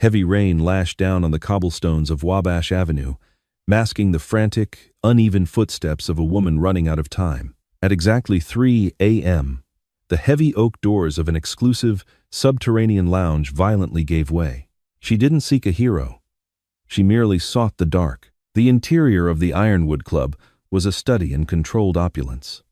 Heavy rain lashed down on the cobblestones of Wabash Avenue, masking the frantic, uneven footsteps of a woman running out of time. At exactly 3 a.m., the heavy oak doors of an exclusive, subterranean lounge violently gave way. She didn't seek a hero. She merely sought the dark. The interior of the Ironwood Club was a study in controlled opulence.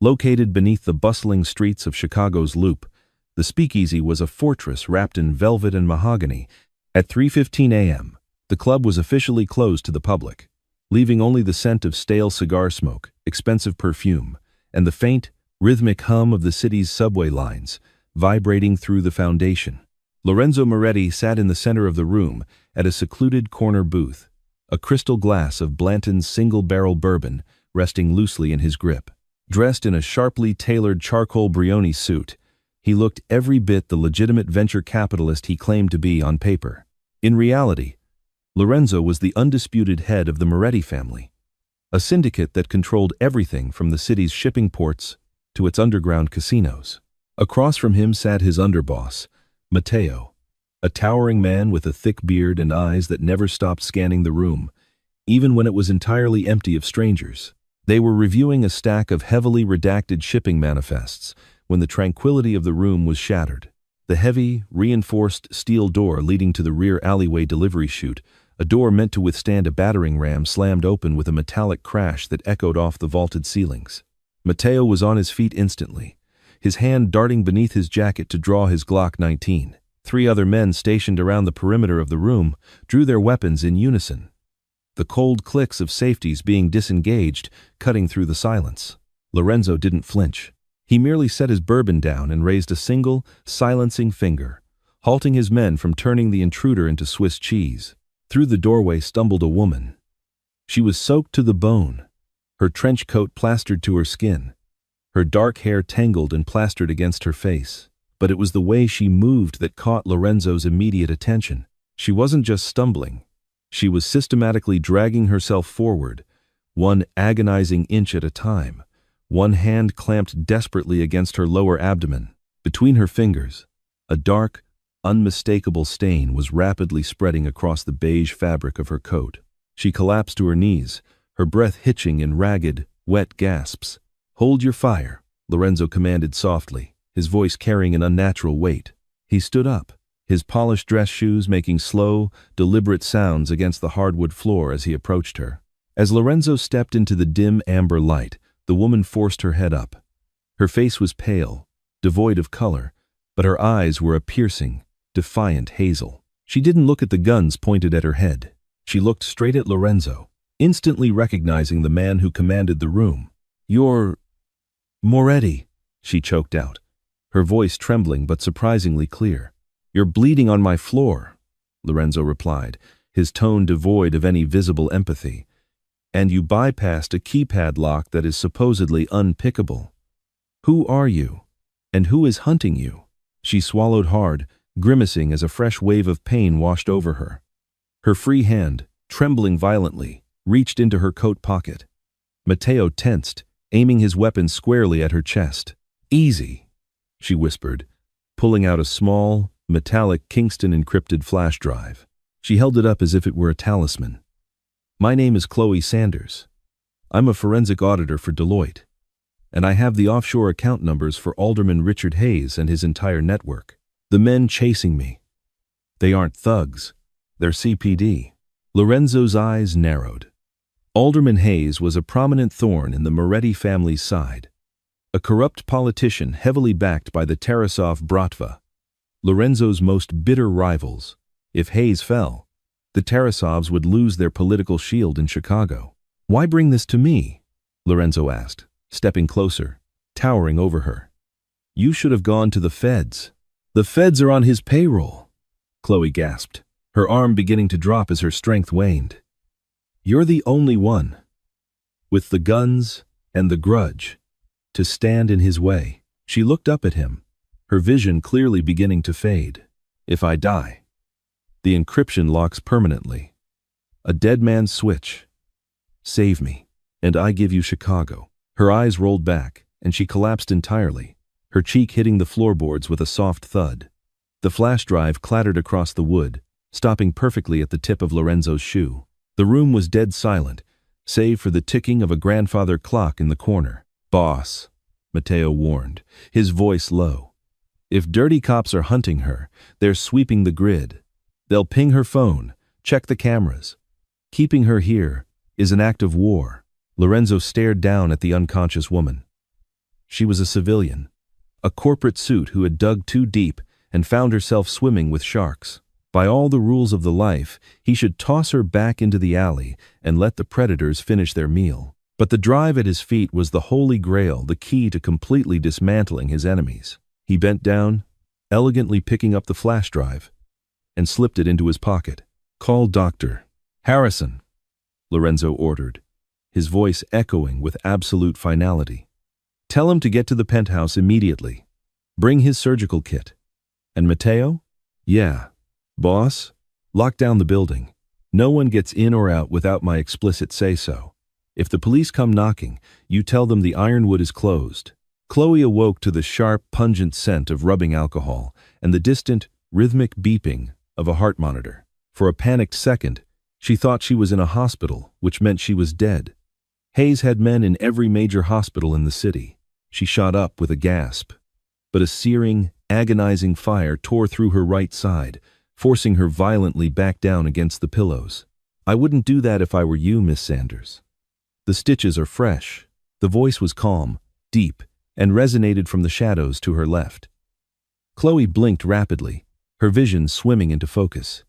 Located beneath the bustling streets of Chicago's Loop, the speakeasy was a fortress wrapped in velvet and mahogany. At 3:15 a.m., the club was officially closed to the public, leaving only the scent of stale cigar smoke, expensive perfume, and the faint, rhythmic hum of the city's subway lines vibrating through the foundation. Lorenzo Moretti sat in the center of the room at a secluded corner booth, a crystal glass of Blanton's single-barrel bourbon resting loosely in his grip. Dressed in a sharply tailored charcoal Brioni suit, he looked every bit the legitimate venture capitalist he claimed to be on paper. In reality, Lorenzo was the undisputed head of the Moretti family, a syndicate that controlled everything from the city's shipping ports to its underground casinos. Across from him sat his underboss, Matteo, a towering man with a thick beard and eyes that never stopped scanning the room, even when it was entirely empty of strangers. They were reviewing a stack of heavily redacted shipping manifests when the tranquility of the room was shattered. The heavy, reinforced steel door leading to the rear alleyway delivery chute, a door meant to withstand a battering ram, slammed open with a metallic crash that echoed off the vaulted ceilings. Matteo was on his feet instantly, his hand darting beneath his jacket to draw his Glock 19. 3 other men stationed around the perimeter of the room drew their weapons in unison, the cold clicks of safeties being disengaged cutting through the silence. Lorenzo didn't flinch. He merely set his bourbon down and raised a single, silencing finger, halting his men from turning the intruder into Swiss cheese. Through the doorway stumbled a woman. She was soaked to the bone, her trench coat plastered to her skin, her dark hair tangled and plastered against her face. But it was the way she moved that caught Lorenzo's immediate attention. She wasn't just stumbling. She was systematically dragging herself forward, one agonizing inch at a time, one hand clamped desperately against her lower abdomen. Between her fingers, a dark, unmistakable stain was rapidly spreading across the beige fabric of her coat. She collapsed to her knees, her breath hitching in ragged, wet gasps. "Hold your fire," Lorenzo commanded softly, his voice carrying an unnatural weight. He stood up, his polished dress shoes making slow, deliberate sounds against the hardwood floor as he approached her. As Lorenzo stepped into the dim amber light, the woman forced her head up. Her face was pale, devoid of color, but her eyes were a piercing, defiant hazel. She didn't look at the guns pointed at her head. She looked straight at Lorenzo, instantly recognizing the man who commanded the room. "You're Moretti," she choked out, her voice trembling but surprisingly clear. "You're bleeding on my floor," Lorenzo replied, his tone devoid of any visible empathy. "And you bypassed a keypad lock that is supposedly unpickable. Who are you? And who is hunting you?" She swallowed hard, grimacing as a fresh wave of pain washed over her. Her free hand, trembling violently, reached into her coat pocket. Matteo tensed, aiming his weapon squarely at her chest. "Easy," she whispered, pulling out a small, metallic Kingston-encrypted flash drive. She held it up as if it were a talisman. "My name is Chloe Sanders. I'm a forensic auditor for Deloitte, and I have the offshore account numbers for Alderman Richard Hayes and his entire network. The men chasing me, they aren't thugs, they're CPD." Lorenzo's eyes narrowed. Alderman Hayes was a prominent thorn in the Moretti family's side, a corrupt politician heavily backed by the Tarasov Bratva, Lorenzo's most bitter rivals. If Hayes fell, the Tarasovs would lose their political shield in Chicago. "Why bring this to me?" Lorenzo asked, stepping closer, towering over her. "You should have gone to the feds." "The feds are on his payroll," Chloe gasped, her arm beginning to drop as her strength waned. "You're the only one, with the guns and the grudge, to stand in his way." She looked up at him, her vision clearly beginning to fade. "If I die, the encryption locks permanently. A dead man's switch. Save me, and I give you Chicago." Her eyes rolled back, and she collapsed entirely, her cheek hitting the floorboards with a soft thud. The flash drive clattered across the wood, stopping perfectly at the tip of Lorenzo's shoe. The room was dead silent, save for the ticking of a grandfather clock in the corner. "Boss," Matteo warned, his voice low. "If dirty cops are hunting her, they're sweeping the grid. They'll ping her phone, check the cameras. Keeping her here is an act of war." Lorenzo stared down at the unconscious woman. She was a civilian, a corporate suit who had dug too deep and found herself swimming with sharks. By all the rules of the life, he should toss her back into the alley and let the predators finish their meal. But the drive at his feet was the holy grail, the key to completely dismantling his enemies. He bent down, elegantly picking up the flash drive, and slipped it into his pocket. "Call Dr. Harrison," Lorenzo ordered, his voice echoing with absolute finality. "Tell him to get to the penthouse immediately. Bring his surgical kit. And Matteo?" "Yeah. Boss, lock down the building. No one gets in or out without my explicit say-so. If the police come knocking, you tell them the ironwood is closed." Chloe awoke to the sharp, pungent scent of rubbing alcohol and the distant, rhythmic beeping of a heart monitor. For a panicked second, she thought she was in a hospital, which meant she was dead. Hayes had men in every major hospital in the city. She shot up with a gasp. But a searing, agonizing fire tore through her right side, forcing her violently back down against the pillows. "I wouldn't do that if I were you, Miss Sanders. The stitches are fresh." The voice was calm, deep, and resonated from the shadows to her left. Chloe blinked rapidly, her vision swimming into focus.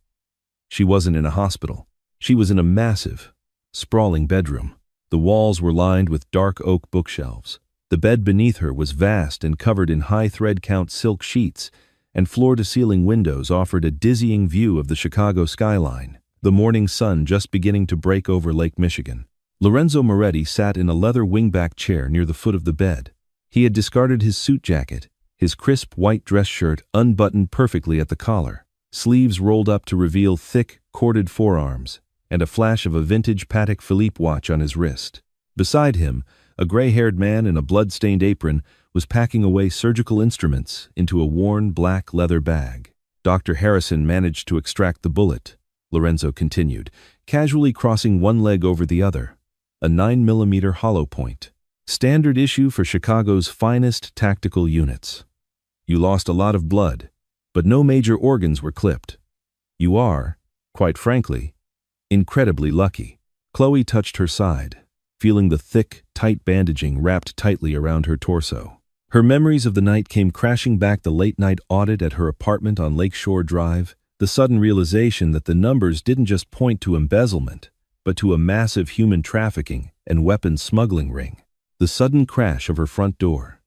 She wasn't in a hospital. She was in a massive, sprawling bedroom. The walls were lined with dark oak bookshelves. The bed beneath her was vast and covered in high thread-count silk sheets, and floor-to-ceiling windows offered a dizzying view of the Chicago skyline, the morning sun just beginning to break over Lake Michigan. Lorenzo Moretti sat in a leather wingback chair near the foot of the bed. He had discarded his suit jacket, his crisp white dress shirt unbuttoned perfectly at the collar, sleeves rolled up to reveal thick, corded forearms, and a flash of a vintage Patek Philippe watch on his wrist. Beside him, a gray-haired man in a blood-stained apron was packing away surgical instruments into a worn black leather bag. "Dr. Harrison managed to extract the bullet," Lorenzo continued, casually crossing one leg over the other. "A 9mm hollow point. Standard issue for Chicago's finest tactical units. You lost a lot of blood, but no major organs were clipped. You are, quite frankly, incredibly lucky." Chloe touched her side, feeling the thick, tight bandaging wrapped tightly around her torso. Her memories of the night came crashing back: the late-night audit at her apartment on Lakeshore Drive, the sudden realization that the numbers didn't just point to embezzlement, but to a massive human trafficking and weapons smuggling ring. The sudden crash of her front door,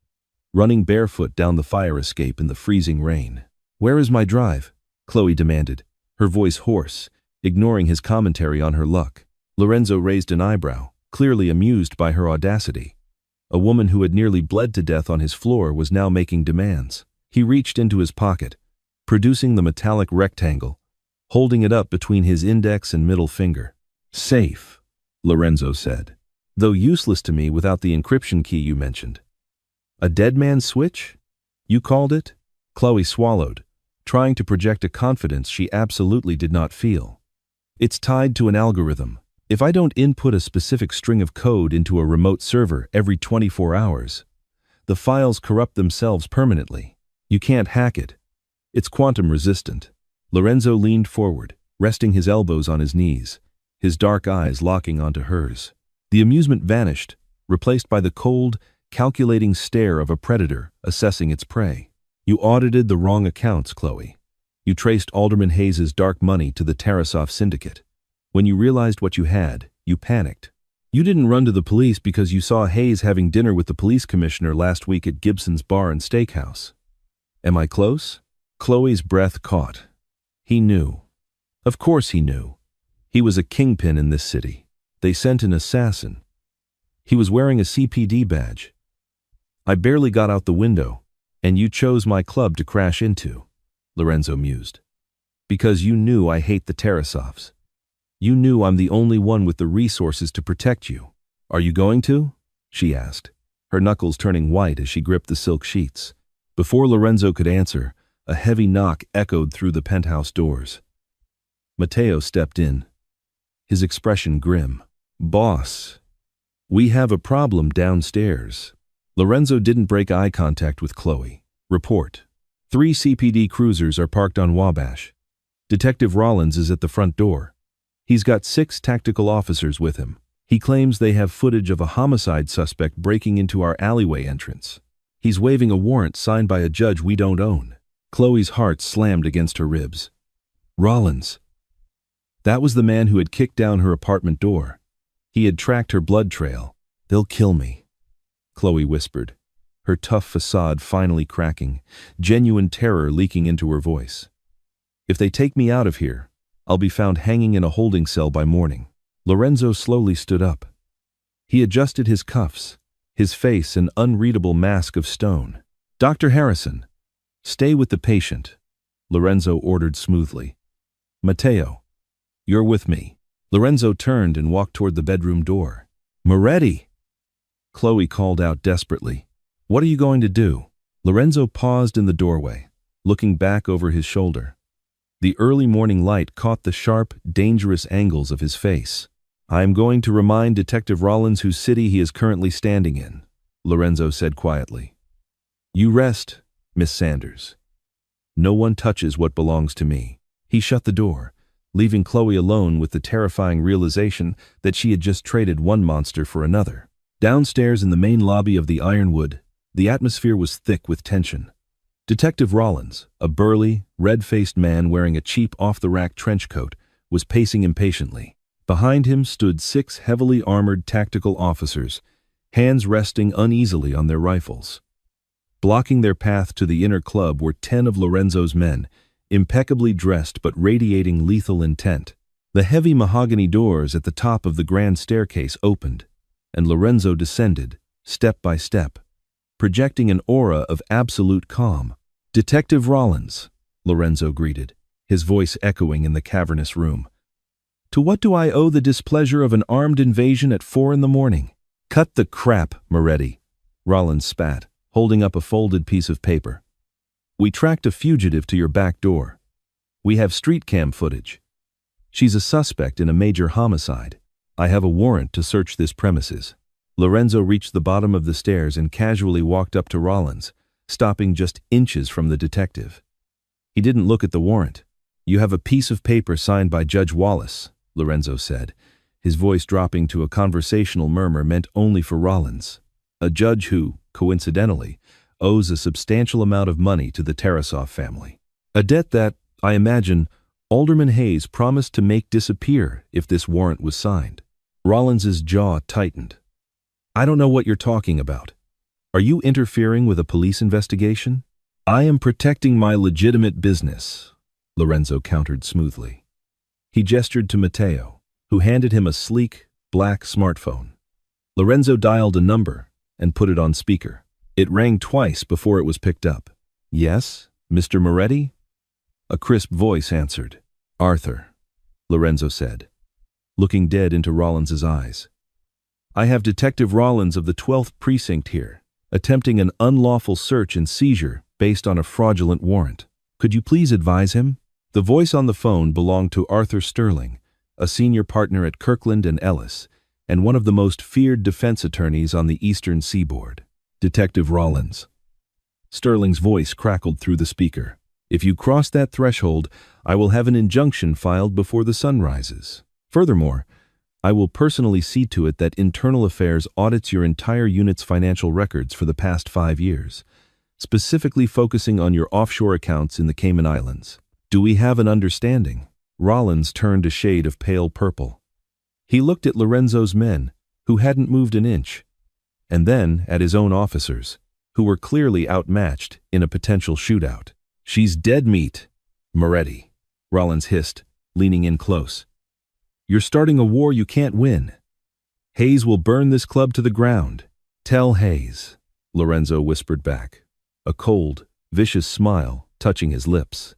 running barefoot down the fire escape in the freezing rain. "Where is my drive?" Chloe demanded, her voice hoarse, ignoring his commentary on her luck. Lorenzo raised an eyebrow, clearly amused by her audacity. A woman who had nearly bled to death on his floor was now making demands. He reached into his pocket, producing the metallic rectangle, holding it up between his index and middle finger. "Safe," Lorenzo said, "though useless to me without the encryption key you mentioned." "A dead man's switch? You called it?" Chloe swallowed, trying to project a confidence she absolutely did not feel. "It's tied to an algorithm. If I don't input a specific string of code into a remote server every 24 hours, the files corrupt themselves permanently. You can't hack it. It's quantum resistant." Lorenzo leaned forward, resting his elbows on his knees, his dark eyes locking onto hers. The amusement vanished, replaced by the cold, calculating stare of a predator assessing its prey. "You audited the wrong accounts, Chloe. You traced Alderman Hayes's dark money to the Tarasov syndicate. When you realized what you had, you panicked. You didn't run to the police because you saw Hayes having dinner with the police commissioner last week at Gibson's Bar and Steakhouse. Am I close?" Chloe's breath caught. He knew. Of course he knew. He was a kingpin in this city. They sent an assassin. He was wearing a CPD badge. "I barely got out the window, and you chose my club to crash into," Lorenzo mused. "Because you knew I hate the Tarasovs. You knew I'm the only one with the resources to protect you. Are you going to?" she asked, her knuckles turning white as she gripped the silk sheets. Before Lorenzo could answer, a heavy knock echoed through the penthouse doors. Matteo stepped in, his expression grim. "Boss, we have a problem downstairs." Lorenzo didn't break eye contact with Chloe. "Report. 3 CPD cruisers are parked on Wabash. Detective Rollins is at the front door. He's got 6 tactical officers with him. He claims they have footage of a homicide suspect breaking into our alleyway entrance. He's waving a warrant signed by a judge we don't own." Chloe's heart slammed against her ribs. Rollins. That was the man who had kicked down her apartment door. He had tracked her blood trail. "They'll kill me," Chloe whispered, her tough facade finally cracking, genuine terror leaking into her voice. "If they take me out of here, I'll be found hanging in a holding cell by morning." Lorenzo slowly stood up. He adjusted his cuffs, his face an unreadable mask of stone. "Dr. Harrison, stay with the patient," Lorenzo ordered smoothly. "Matteo, you're with me." Lorenzo turned and walked toward the bedroom door. "Moretti!" Chloe called out desperately. "What are you going to do?" Lorenzo paused in the doorway, looking back over his shoulder. The early morning light caught the sharp, dangerous angles of his face. "I am going to remind Detective Rollins whose city he is currently standing in," Lorenzo said quietly. "You rest, Miss Sanders. No one touches what belongs to me." He shut the door, leaving Chloe alone with the terrifying realization that she had just traded one monster for another. Downstairs in the main lobby of the Ironwood, the atmosphere was thick with tension. Detective Rollins, a burly, red-faced man wearing a cheap off-the-rack trench coat, was pacing impatiently. Behind him stood 6 heavily armored tactical officers, hands resting uneasily on their rifles. Blocking their path to the inner club were 10 of Lorenzo's men, impeccably dressed but radiating lethal intent. The heavy mahogany doors at the top of the grand staircase opened, and Lorenzo descended, step by step, projecting an aura of absolute calm. "Detective Rollins," Lorenzo greeted, his voice echoing in the cavernous room. "To what do I owe the displeasure of an armed invasion at 4 in the morning?" "Cut the crap, Moretti," Rollins spat, holding up a folded piece of paper. "We tracked a fugitive to your back door. We have street cam footage. She's a suspect in a major homicide. I have a warrant to search this premises." Lorenzo reached the bottom of the stairs and casually walked up to Rollins, stopping just inches from the detective. He didn't look at the warrant. "You have a piece of paper signed by Judge Wallace," Lorenzo said, his voice dropping to a conversational murmur meant only for Rollins, a judge who, coincidentally, owes a substantial amount of money to the Tarasov family. A debt that, I imagine, Alderman Hayes promised to make disappear if this warrant was signed. Rollins's jaw tightened. "I don't know what you're talking about. Are you interfering with a police investigation?" "I am protecting my legitimate business," Lorenzo countered smoothly. He gestured to Matteo, who handed him a sleek, black smartphone. Lorenzo dialed a number and put it on speaker. It rang twice before it was picked up. "Yes, Mr. Moretti?" A crisp voice answered. "Arthur," Lorenzo said, looking dead into Rollins's eyes. "I have Detective Rollins of the 12th Precinct here, attempting an unlawful search and seizure based on a fraudulent warrant. Could you please advise him?" The voice on the phone belonged to Arthur Sterling, a senior partner at Kirkland & Ellis, and one of the most feared defense attorneys on the Eastern Seaboard. "Detective Rollins." Sterling's voice crackled through the speaker. "If you cross that threshold, I will have an injunction filed before the sun rises. Furthermore, I will personally see to it that Internal Affairs audits your entire unit's financial records for the past 5 years, specifically focusing on your offshore accounts in the Cayman Islands. Do we have an understanding?" Rollins turned a shade of pale purple. He looked at Lorenzo's men, who hadn't moved an inch, and then at his own officers, who were clearly outmatched in a potential shootout. "She's dead meat, Moretti," Rollins hissed, leaning in close. "You're starting a war you can't win. Hayes will burn this club to the ground." "Tell Hayes," Lorenzo whispered back, a cold, vicious smile touching his lips,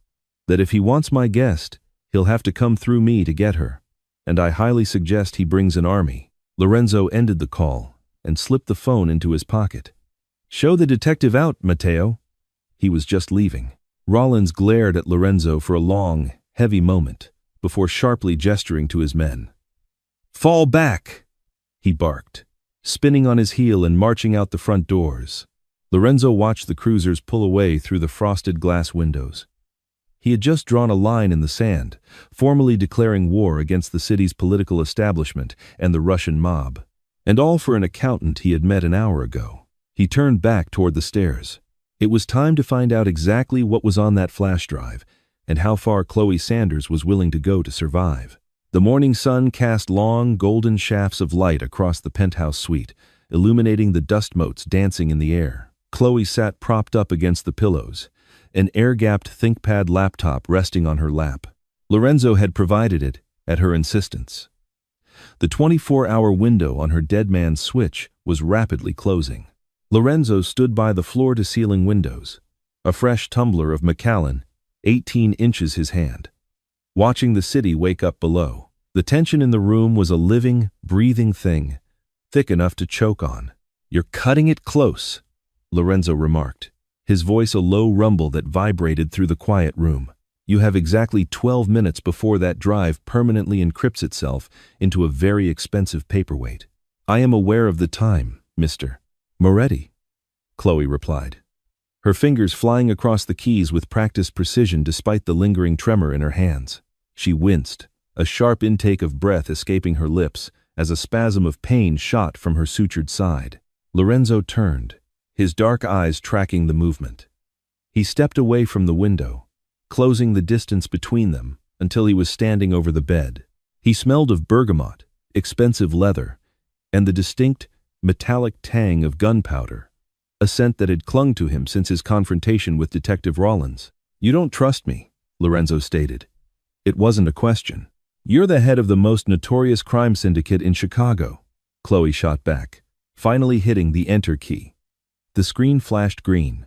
"that if he wants my guest, he'll have to come through me to get her, and I highly suggest he brings an army." Lorenzo ended the call and slipped the phone into his pocket. "Show the detective out, Matteo." He was just leaving. Rollins glared at Lorenzo for a long, heavy moment, before sharply gesturing to his men. "Fall back!" he barked, spinning on his heel and marching out the front doors. Lorenzo watched the cruisers pull away through the frosted glass windows. He had just drawn a line in the sand, formally declaring war against the city's political establishment and the Russian mob. And all for an accountant he had met an hour ago. He turned back toward the stairs. It was time to find out exactly what was on that flash drive and how far Chloe Sanders was willing to go to survive. The morning sun cast long, golden shafts of light across the penthouse suite, illuminating the dust motes dancing in the air. Chloe sat propped up against the pillows, an air-gapped ThinkPad laptop resting on her lap. Lorenzo had provided it at her insistence. The 24-hour window on her dead man's switch was rapidly closing. Lorenzo stood by the floor-to-ceiling windows, a fresh tumbler of Macallan, 18 inches his hand, watching the city wake up below. The tension in the room was a living, breathing thing, thick enough to choke on. "You're cutting it close," Lorenzo remarked, his voice a low rumble that vibrated through the quiet room. "You have exactly 12 minutes before that drive permanently encrypts itself into a very expensive paperweight." "I am aware of the time, Mr. Moretti," Chloe replied, her fingers flying across the keys with practiced precision despite the lingering tremor in her hands. She winced, a sharp intake of breath escaping her lips as a spasm of pain shot from her sutured side. Lorenzo turned, his dark eyes tracking the movement. He stepped away from the window, closing the distance between them until he was standing over the bed. He smelled of bergamot, expensive leather, and the distinct, metallic tang of gunpowder, a scent that had clung to him since his confrontation with Detective Rollins. "You don't trust me," Lorenzo stated. It wasn't a question. "You're the head of the most notorious crime syndicate in Chicago," Chloe shot back, finally hitting the enter key. The screen flashed green.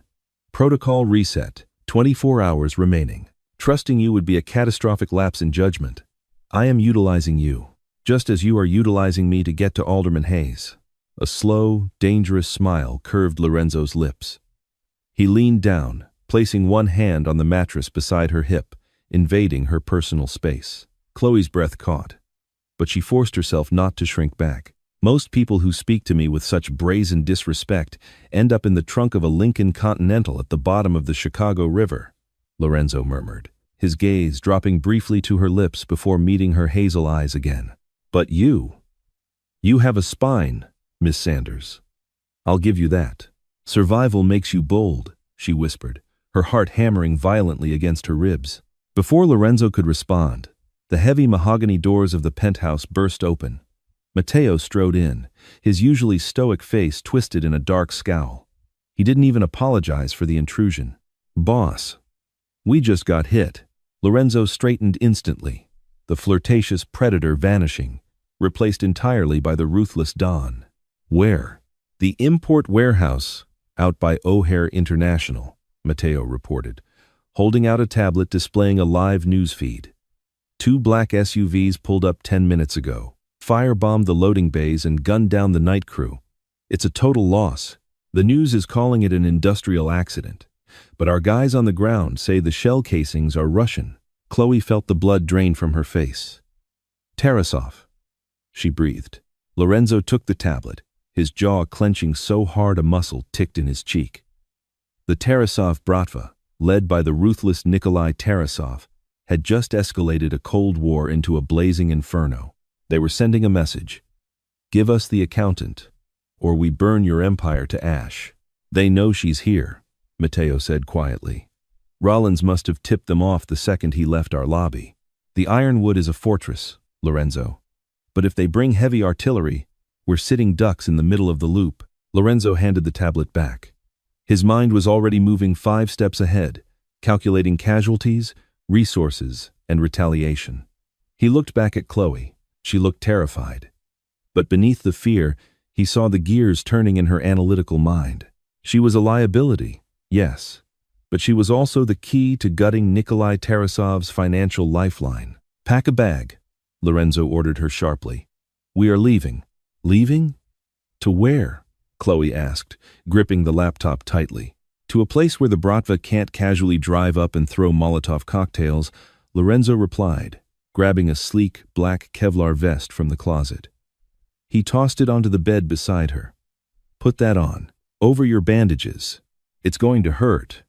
"Protocol reset. 24 hours remaining. Trusting you would be a catastrophic lapse in judgment. I am utilizing you, just as you are utilizing me to get to Alderman Hayes." A slow, dangerous smile curved Lorenzo's lips. He leaned down, placing one hand on the mattress beside her hip, invading her personal space. Chloe's breath caught, but she forced herself not to shrink back. "Most people who speak to me with such brazen disrespect end up in the trunk of a Lincoln Continental at the bottom of the Chicago River," Lorenzo murmured, his gaze dropping briefly to her lips before meeting her hazel eyes again. "But you have a spine, Miss Sanders. I'll give you that. Survival makes you bold," she whispered, her heart hammering violently against her ribs. Before Lorenzo could respond, the heavy mahogany doors of the penthouse burst open. Matteo strode in, his usually stoic face twisted in a dark scowl. He didn't even apologize for the intrusion. "Boss, we just got hit." Lorenzo straightened instantly, the flirtatious predator vanishing, replaced entirely by the ruthless Don. "Where?" "The import warehouse out by O'Hare International," Matteo reported, holding out a tablet displaying a live news feed. "2 black SUVs pulled up 10 minutes ago. Firebombed the loading bays and gunned down the night crew. It's a total loss. The news is calling it an industrial accident, but our guys on the ground say the shell casings are Russian." Chloe felt the blood drain from her face. "Tarasov," she breathed. Lorenzo took the tablet, his jaw clenching so hard a muscle ticked in his cheek. The Tarasov Bratva, led by the ruthless Nikolai Tarasov, had just escalated a Cold War into a blazing inferno. They were sending a message: "Give us the accountant, or we burn your empire to ash." "They know she's here," Matteo said quietly. "Rollins must have tipped them off the second he left our lobby. The Ironwood is a fortress, Lorenzo. But if they bring heavy artillery, we're sitting ducks in the middle of the loop." Lorenzo handed the tablet back. His mind was already moving 5 steps ahead, calculating casualties, resources, and retaliation. He looked back at Chloe. She looked terrified. But beneath the fear, he saw the gears turning in her analytical mind. She was a liability, yes, but she was also the key to gutting Nikolai Tarasov's financial lifeline. "Pack a bag," Lorenzo ordered her sharply. "We are leaving." "Leaving? To where?" Chloe asked, gripping the laptop tightly. "To a place where the Bratva can't casually drive up and throw Molotov cocktails," Lorenzo replied, grabbing a sleek, black Kevlar vest from the closet. He tossed it onto the bed beside her. "Put that on, over your bandages. It's going to hurt,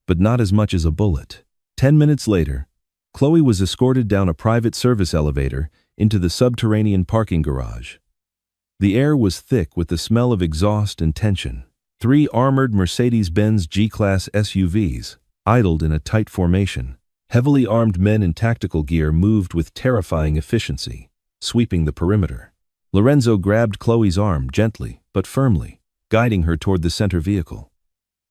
but not as much as a bullet." 10 minutes later, Chloe was escorted down a private service elevator into the subterranean parking garage. The air was thick with the smell of exhaust and tension. 3 armored Mercedes-Benz G-Class SUVs idled in a tight formation. Heavily armed men in tactical gear moved with terrifying efficiency, sweeping the perimeter. Lorenzo grabbed Chloe's arm gently but firmly, guiding her toward the center vehicle.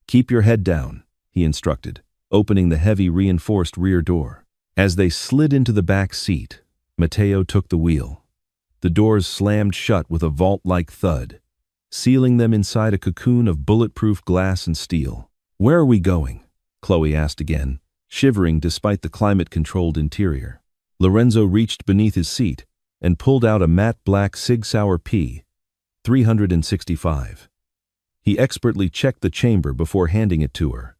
"Keep your head down," he instructed, opening the heavy reinforced rear door. As they slid into the back seat, Matteo took the wheel. The doors slammed shut with a vault-like thud, sealing them inside a cocoon of bulletproof glass and steel. "Where are we going?" Chloe asked again, shivering despite the climate-controlled interior. Lorenzo reached beneath his seat and pulled out a matte black Sig Sauer P 365. He expertly checked the chamber before handing it to her.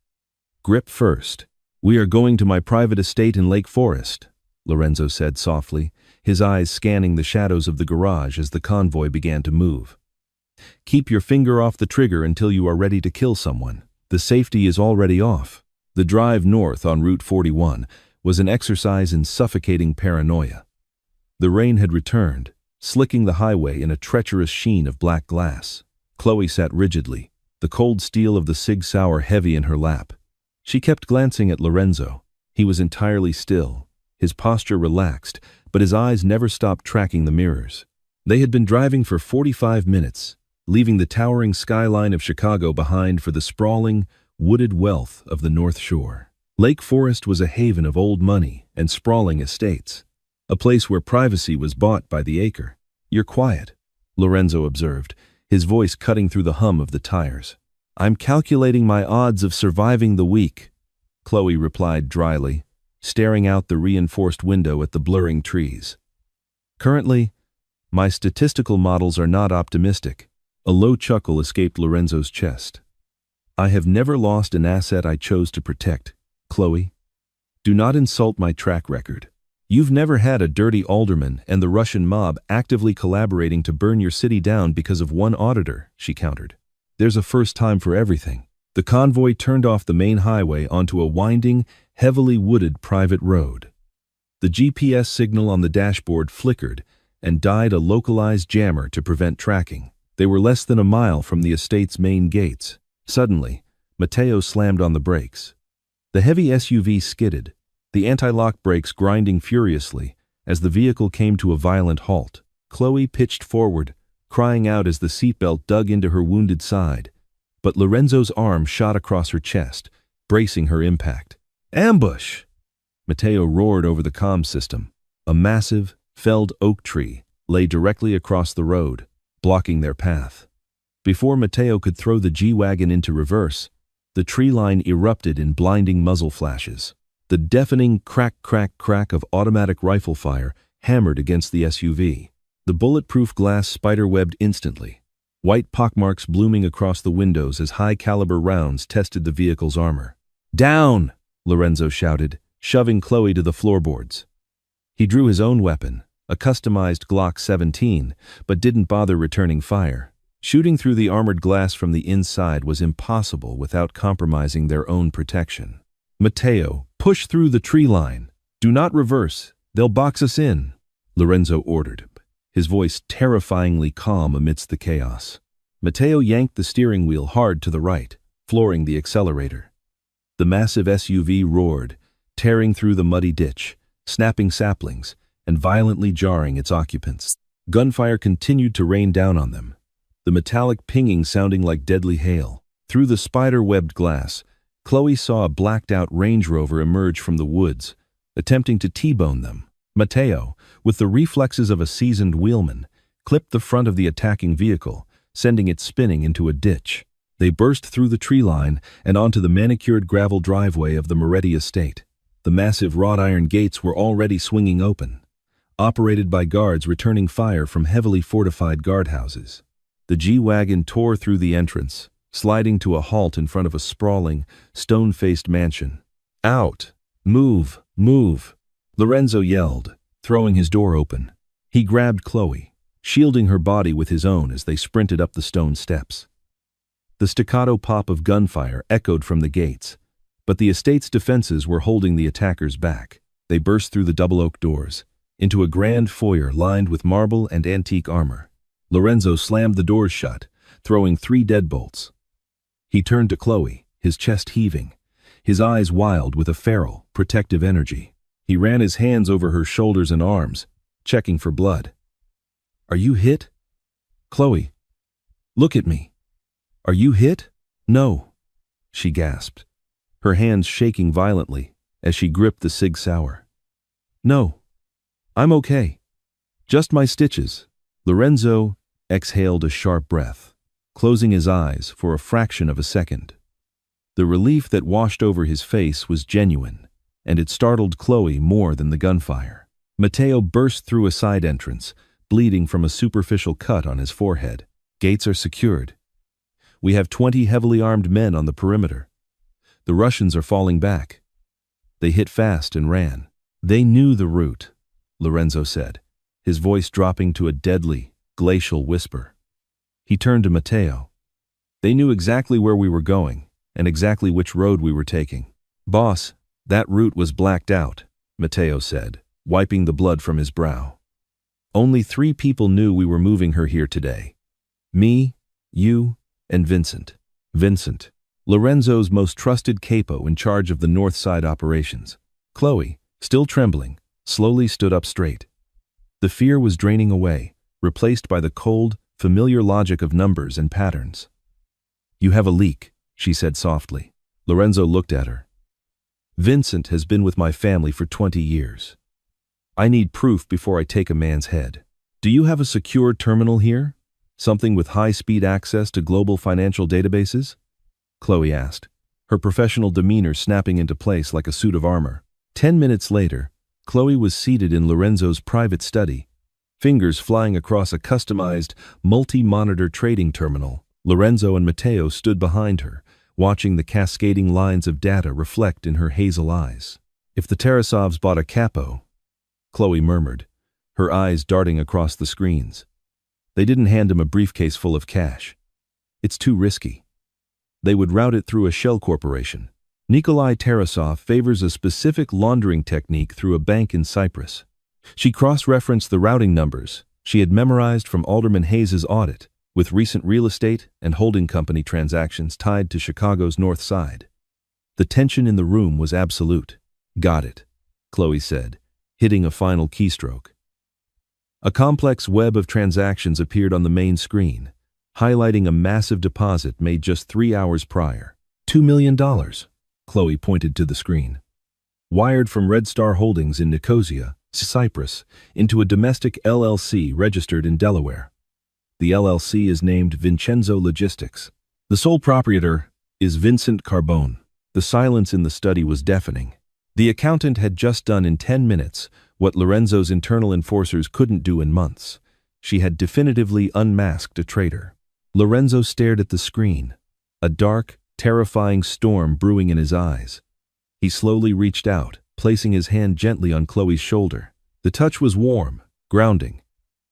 "Grip first. We are going to my private estate in Lake Forest," Lorenzo said softly, his eyes scanning the shadows of the garage as the convoy began to move. "Keep your finger off the trigger until you are ready to kill someone. The safety is already off." The drive north on Route 41 was an exercise in suffocating paranoia. The rain had returned, slicking the highway in a treacherous sheen of black glass. Chloe sat rigidly, the cold steel of the Sig Sauer heavy in her lap. She kept glancing at Lorenzo. He was entirely still, his posture relaxed, but his eyes never stopped tracking the mirrors. They had been driving for 45 minutes, leaving the towering skyline of Chicago behind for the sprawling, wooded wealth of the North Shore. Lake Forest was a haven of old money and sprawling estates, a place where privacy was bought by the acre. "You're quiet," Lorenzo observed, his voice cutting through the hum of the tires. "I'm calculating my odds of surviving the week," Chloe replied dryly, staring out the reinforced window at the blurring trees. "Currently, my statistical models are not optimistic." A low chuckle escaped Lorenzo's chest. "I have never lost an asset I chose to protect, Chloe. Do not insult my track record. You've never had a dirty alderman and the Russian mob actively collaborating to burn your city down because of one auditor," she countered. "There's a first time for everything." The convoy turned off the main highway onto a winding, heavily wooded private road. The GPS signal on the dashboard flickered and died a localized jammer to prevent tracking. They were less than a mile from the estate's main gates. Suddenly, Matteo slammed on the brakes. The heavy SUV skidded, the anti-lock brakes grinding furiously as the vehicle came to a violent halt. Chloe pitched forward, crying out as the seatbelt dug into her wounded side, but Lorenzo's arm shot across her chest, bracing her impact. "Ambush!" Matteo roared over the comm system. A massive, felled oak tree lay directly across the road, blocking their path. Before Matteo could throw the G-Wagon into reverse, the tree line erupted in blinding muzzle flashes. The deafening crack, crack, crack of automatic rifle fire hammered against the SUV. The bulletproof glass spiderwebbed instantly, white pockmarks blooming across the windows as high-caliber rounds tested the vehicle's armor. "Down!" Lorenzo shouted, shoving Chloe to the floorboards. He drew his own weapon, a customized Glock 17, but didn't bother returning fire. Shooting through the armored glass from the inside was impossible without compromising their own protection. "Matteo, push through the tree line. Do not reverse. They'll box us in," Lorenzo ordered, his voice terrifyingly calm amidst the chaos. Matteo yanked the steering wheel hard to the right, flooring the accelerator. The massive SUV roared, tearing through the muddy ditch, snapping saplings, and violently jarring its occupants. Gunfire continued to rain down on them, the metallic pinging sounding like deadly hail. Through the spider-webbed glass, Chloe saw a blacked-out Range Rover emerge from the woods, attempting to T-bone them. Matteo, with the reflexes of a seasoned wheelman, clipped the front of the attacking vehicle, sending it spinning into a ditch. They burst through the tree line and onto the manicured gravel driveway of the Moretti estate. The massive wrought iron gates were already swinging open, operated by guards returning fire from heavily fortified guardhouses. The G-Wagon tore through the entrance, sliding to a halt in front of a sprawling, stone-faced mansion. "Out! Move! Move!" Lorenzo yelled, throwing his door open. He grabbed Chloe, shielding her body with his own as they sprinted up the stone steps. The staccato pop of gunfire echoed from the gates, but the estate's defenses were holding the attackers back. They burst through the double oak doors, into a grand foyer lined with marble and antique armor. Lorenzo slammed the doors shut, throwing 3 deadbolts. He turned to Chloe, his chest heaving, his eyes wild with a feral, protective energy. He ran his hands over her shoulders and arms, checking for blood. "Are you hit? Chloe, look at me. Are you hit?" "No," she gasped, her hands shaking violently as she gripped the Sig Sauer. "No, I'm okay. Just my stitches." Lorenzo exhaled a sharp breath, closing his eyes for a fraction of a second. The relief that washed over his face was genuine, and it startled Chloe more than the gunfire. Matteo burst through a side entrance, bleeding from a superficial cut on his forehead. "Gates are secured. We have 20 heavily armed men on the perimeter. The Russians are falling back." They hit fast and ran. "They knew the route," Lorenzo said, his voice dropping to a deadly, glacial whisper. He turned to Matteo. "They knew exactly where we were going, and exactly which road we were taking." "Boss, that route was blacked out," Matteo said, wiping the blood from his brow. "Only 3 people knew we were moving her here today. Me, you, and Vincent." Vincent, Lorenzo's most trusted capo in charge of the North Side operations. Chloe, still trembling, slowly stood up straight. The fear was draining away, replaced by the cold, familiar logic of numbers and patterns. "You have a leak," she said softly. Lorenzo looked at her. "Vincent has been with my family for 20 years. I need proof before I take a man's head. Do you have a secure terminal here? Something with high-speed access to global financial databases?" Chloe asked, her professional demeanor snapping into place like a suit of armor. 10 minutes later, Chloe was seated in Lorenzo's private study, fingers flying across a customized, multi-monitor trading terminal. Lorenzo and Matteo stood behind her, watching the cascading lines of data reflect in her hazel eyes. "If the Tarasovs bought a capo," Chloe murmured, her eyes darting across the screens. "They didn't hand him a briefcase full of cash. It's too risky. They would route it through a shell corporation. Nikolai Tarasov favors a specific laundering technique through a bank in Cyprus." She cross-referenced the routing numbers she had memorized from Alderman Hayes's audit, with recent real estate and holding company transactions tied to Chicago's North Side. The tension in the room was absolute. "Got it," Chloe said, hitting a final keystroke. A complex web of transactions appeared on the main screen, highlighting a massive deposit made just 3 hours prior. $2 million, Chloe pointed to the screen. Wired from Red Star Holdings in Nicosia, Cyprus, into a domestic LLC registered in Delaware. The LLC is named Vincenzo Logistics. The sole proprietor is Vincent Carbone. The silence in the study was deafening. The accountant had just done in 10 minutes what Lorenzo's internal enforcers couldn't do in months. She had definitively unmasked a traitor. Lorenzo stared at the screen, a dark, terrifying storm brewing in his eyes. He slowly reached out, placing his hand gently on Chloe's shoulder. The touch was warm, grounding,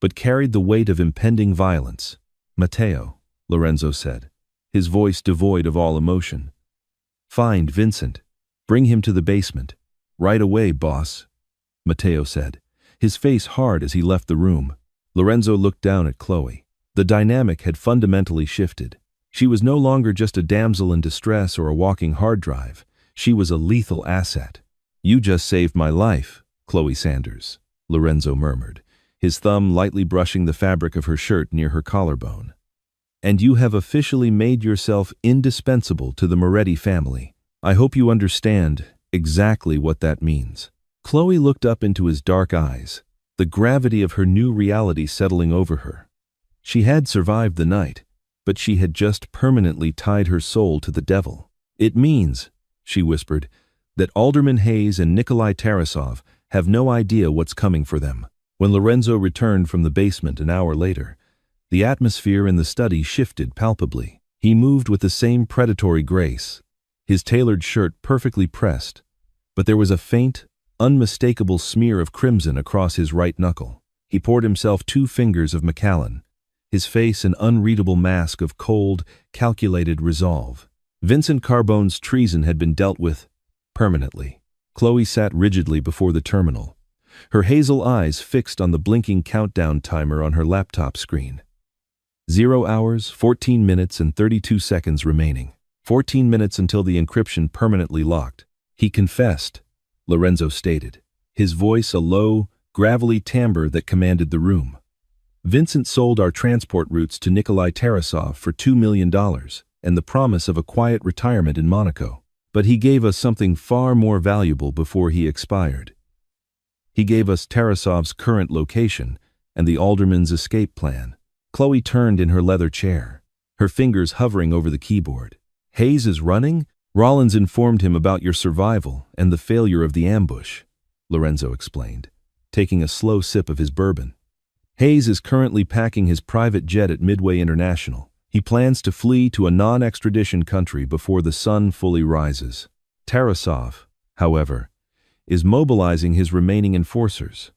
but carried the weight of impending violence. "Matteo," Lorenzo said, his voice devoid of all emotion. "Find Vincent. Bring him to the basement. Right away, boss," Matteo said, his face hard as he left the room. Lorenzo looked down at Chloe. The dynamic had fundamentally shifted. She was no longer just a damsel in distress or a walking hard drive. She was a lethal asset. "You just saved my life, Chloe Sanders," Lorenzo murmured, his thumb lightly brushing the fabric of her shirt near her collarbone. "And you have officially made yourself indispensable to the Moretti family. I hope you understand exactly what that means." Chloe looked up into his dark eyes, the gravity of her new reality settling over her. She had survived the night, but she had just permanently tied her soul to the devil. "It means," she whispered, "that Alderman Hayes and Nikolai Tarasov have no idea what's coming for them." When Lorenzo returned from the basement an hour later, the atmosphere in the study shifted palpably. He moved with the same predatory grace, his tailored shirt perfectly pressed, but there was a faint, unmistakable smear of crimson across his right knuckle. He poured himself 2 fingers of Macallan, his face an unreadable mask of cold, calculated resolve. Vincent Carbone's treason had been dealt with permanently. Chloe sat rigidly before the terminal, her hazel eyes fixed on the blinking countdown timer on her laptop screen. 0 hours, 14 minutes, and 32 seconds remaining. 14 minutes until the encryption permanently locked. He confessed, Lorenzo stated, his voice a low, gravelly timbre that commanded the room. Vincent sold our transport routes to Nikolai Tarasov for $2 million and the promise of a quiet retirement in Monaco. But he gave us something far more valuable before he expired. He gave us Tarasov's current location and the alderman's escape plan. Chloe turned in her leather chair, her fingers hovering over the keyboard. Hayes is running? Rollins informed him about your survival and the failure of the ambush, Lorenzo explained, taking a slow sip of his bourbon. Hayes is currently packing his private jet at Midway International. He plans to flee to a non-extradition country before the sun fully rises. Tarasov, however, is mobilizing his remaining enforcers.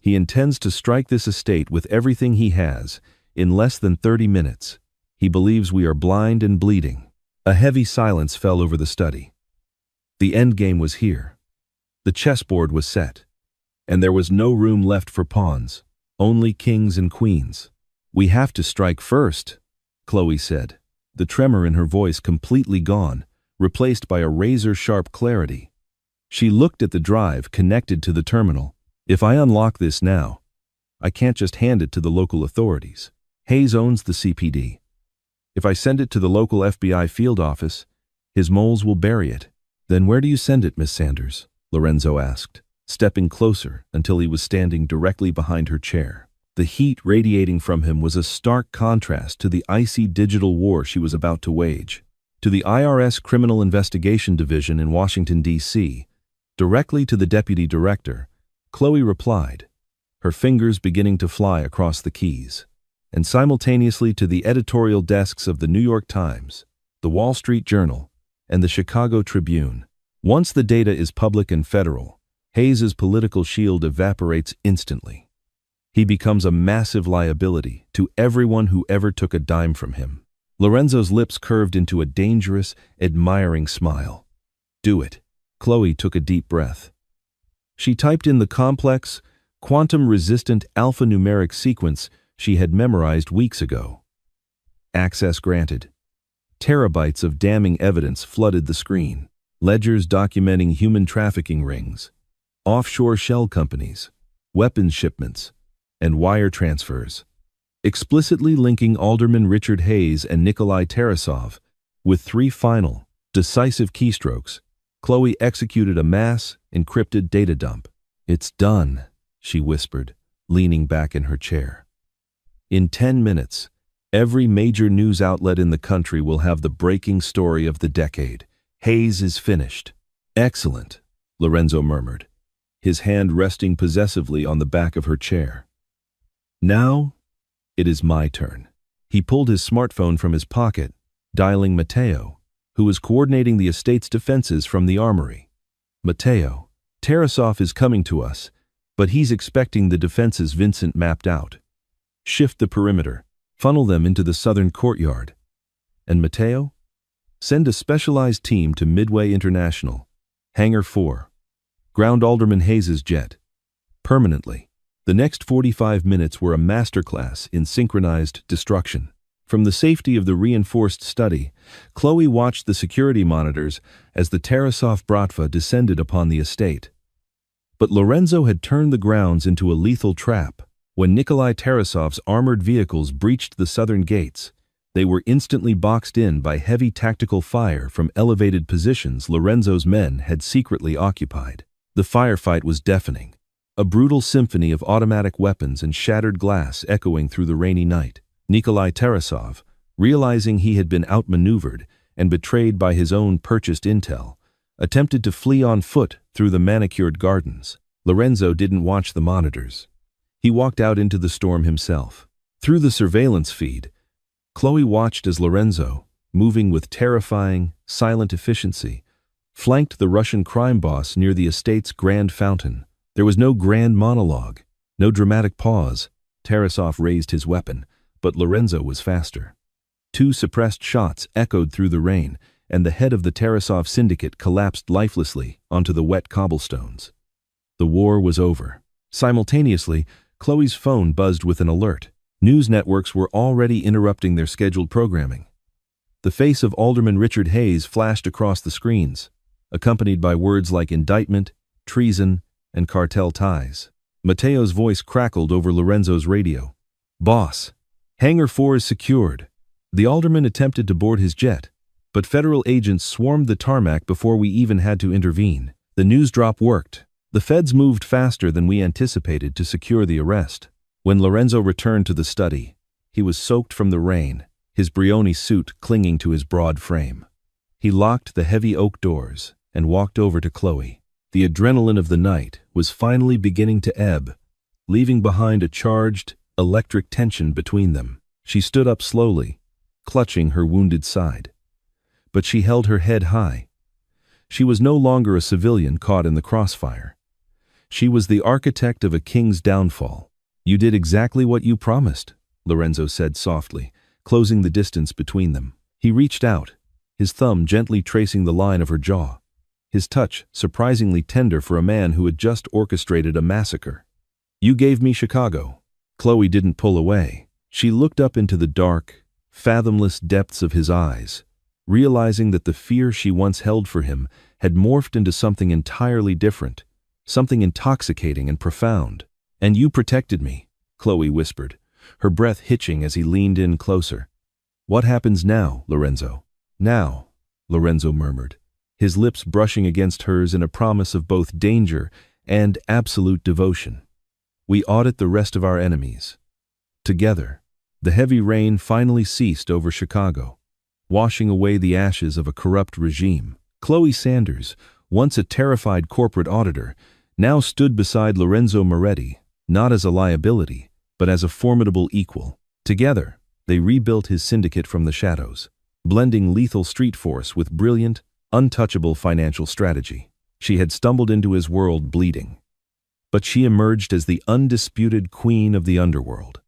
He intends to strike this estate with everything he has in less than 30 minutes. He believes we are blind and bleeding. A heavy silence fell over the study. The endgame was here. The chessboard was set, and there was no room left for pawns, only kings and queens. We have to strike first, Chloe said, the tremor in her voice completely gone, replaced by a razor-sharp clarity. She looked at the drive connected to the terminal. If I unlock this now, I can't just hand it to the local authorities. Hayes owns the CPD. If I send it to the local FBI field office, his moles will bury it. Then where do you send it, Miss Sanders? Lorenzo asked, stepping closer until he was standing directly behind her chair. The heat radiating from him was a stark contrast to the icy digital war she was about to wage. To the IRS Criminal Investigation Division in Washington, D.C., directly to the deputy director, Chloe replied, her fingers beginning to fly across the keys, and simultaneously to the editorial desks of the New York Times, the Wall Street Journal, and the Chicago Tribune. Once the data is public and federal, Hayes's political shield evaporates instantly. He becomes a massive liability to everyone who ever took a dime from him. Lorenzo's lips curved into a dangerous, admiring smile. Do it. Chloe took a deep breath. She typed in the complex, quantum-resistant alphanumeric sequence she had memorized weeks ago. Access granted. Terabytes of damning evidence flooded the screen. Ledgers documenting human trafficking rings, offshore shell companies, weapons shipments, and wire transfers, explicitly linking Alderman Richard Hayes and Nikolai Tarasov. With 3 final, decisive keystrokes, Chloe executed a mass, encrypted data dump. It's done, she whispered, leaning back in her chair. In 10 minutes, every major news outlet in the country will have the breaking story of the decade. Hayes is finished. Excellent, Lorenzo murmured, his hand resting possessively on the back of her chair. Now, it is my turn. He pulled his smartphone from his pocket, dialing Matteo, who was coordinating the estate's defenses from the armory. Matteo, Tarasov is coming to us, but he's expecting the defenses Vincent mapped out. Shift the perimeter, funnel them into the southern courtyard. And Matteo? Send a specialized team to Midway International, Hangar 4. Ground Alderman Hayes's jet. Permanently. The next 45 minutes were a masterclass in synchronized destruction. From the safety of the reinforced study, Chloe watched the security monitors as the Tarasov Bratva descended upon the estate. But Lorenzo had turned the grounds into a lethal trap. When Nikolai Tarasov's armored vehicles breached the southern gates, they were instantly boxed in by heavy tactical fire from elevated positions Lorenzo's men had secretly occupied. The firefight was deafening, a brutal symphony of automatic weapons and shattered glass echoing through the rainy night. Nikolai Tarasov, realizing he had been outmaneuvered and betrayed by his own purchased intel, attempted to flee on foot through the manicured gardens. Lorenzo didn't watch the monitors. He walked out into the storm himself. Through the surveillance feed, Chloe watched as Lorenzo, moving with terrifying, silent efficiency, flanked the Russian crime boss near the estate's grand fountain. There was no grand monologue, no dramatic pause. Tarasov raised his weapon, but Lorenzo was faster. 2 suppressed shots echoed through the rain, and the head of the Tarasov syndicate collapsed lifelessly onto the wet cobblestones. The war was over. Simultaneously, Chloe's phone buzzed with an alert. News networks were already interrupting their scheduled programming. The face of Alderman Richard Hayes flashed across the screens, accompanied by words like indictment, treason, and cartel ties. Mateo's voice crackled over Lorenzo's radio. "Boss, Hangar 4 is secured." The alderman attempted to board his jet, but federal agents swarmed the tarmac before we even had to intervene. The news drop worked. The feds moved faster than we anticipated to secure the arrest. When Lorenzo returned to the study, he was soaked from the rain, his Brioni suit clinging to his broad frame. He locked the heavy oak doors and walked over to Chloe. The adrenaline of the night was finally beginning to ebb, leaving behind a charged, electric tension between them. She stood up slowly, clutching her wounded side. But she held her head high. She was no longer a civilian caught in the crossfire. She was the architect of a king's downfall. "You did exactly what you promised," Lorenzo said softly, closing the distance between them. He reached out, his thumb gently tracing the line of her jaw, his touch surprisingly tender for a man who had just orchestrated a massacre. "You gave me Chicago." Chloe didn't pull away. She looked up into the dark, fathomless depths of his eyes, realizing that the fear she once held for him had morphed into something entirely different, something intoxicating and profound. "And you protected me," Chloe whispered, her breath hitching as he leaned in closer. "What happens now, Lorenzo?" "Now," Lorenzo murmured, his lips brushing against hers in a promise of both danger and absolute devotion. "We audit the rest of our enemies. Together." The heavy rain finally ceased over Chicago, washing away the ashes of a corrupt regime. Chloe Sanders, once a terrified corporate auditor, now stood beside Lorenzo Moretti, not as a liability, but as a formidable equal. Together, they rebuilt his syndicate from the shadows, blending lethal street force with brilliant, untouchable financial strategy. She had stumbled into his world bleeding, but she emerged as the undisputed queen of the underworld.